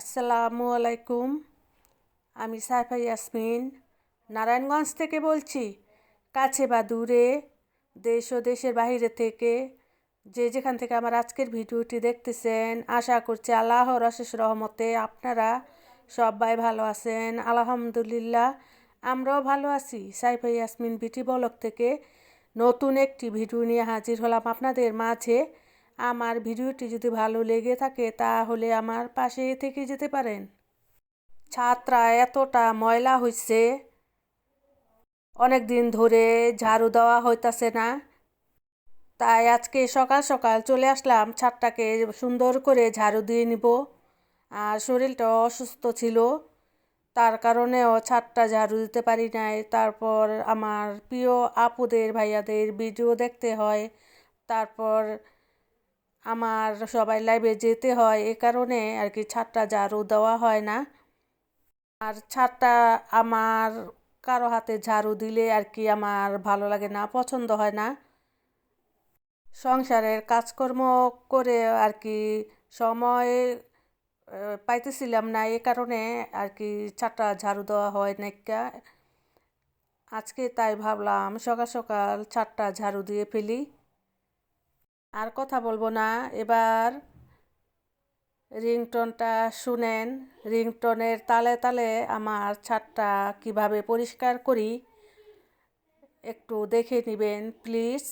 আসসালামু আলাইকুম। আমি সাইফা ইয়াসমিন নারায়ণগঞ্জ থেকে বলছি। কাছে বা দূরে, দেশ ও দেশের বাইরে থেকে যে যেখান থেকে আমার আজকের ভিডিওটি দেখতেছেন, আশা করছি আল্লাহর অশেষ রহমতে আপনারা সবাই ভালো আছেন। আলহামদুলিল্লাহ, আমরাও ভালো আছি। সাইফা ইয়াসমিন বিটি ব্লগ থেকে নতুন একটি ভিডিও নিয়ে হাজির হলাম আপনাদের মাঝে। আমার ভিডিওটি যদি ভালো লেগে থাকে তাহলে আমার পাশে থেকে যেতে পারেন। ছাদটা এতটা ময়লা হয়েছে, অনেক দিন ধরে ঝাড়ু দেওয়া হইতাছে না, তাই আজকে সকাল সকাল চলে আসলাম ছাদটাকে সুন্দর করে ঝাড়ু দিয়ে নিব। আর শরীরটা অসুস্থ ছিল, তার কারণেও ছাদটা ঝাড়ু দিতে পারি নাই। তারপর আমার প্রিয় আপুদের ভাইয়াদের ভিডিও দেখতে হয়, তারপর আমার সবাই লাইভে যেতে হয়, এ কারণে আর কি ছাদটা ঝাড়ু দেওয়া হয় না। আর ছাদটা আমার কারো হাতে ঝাড়ু দিলে আর কি আমার ভালো লাগে না, পছন্দ হয় না। সংসারের কাজকর্ম করে আর কি সময় পাইতেছিলাম না, এ কারণে আর কি ছাদটা ঝাড়ু দেওয়া হয় না। আজকে তাই ভাবলাম সকাল সকাল ছাদটা ঝাড়ু দিয়ে ফেলি। আর কথা বলবো না, এবার রিংটোনটা শুনেন। রিংটোনের তালে তালে আমার ছাদটা কিভাবে পরিষ্কার করি একটু দেখে নেবেন প্লিজ।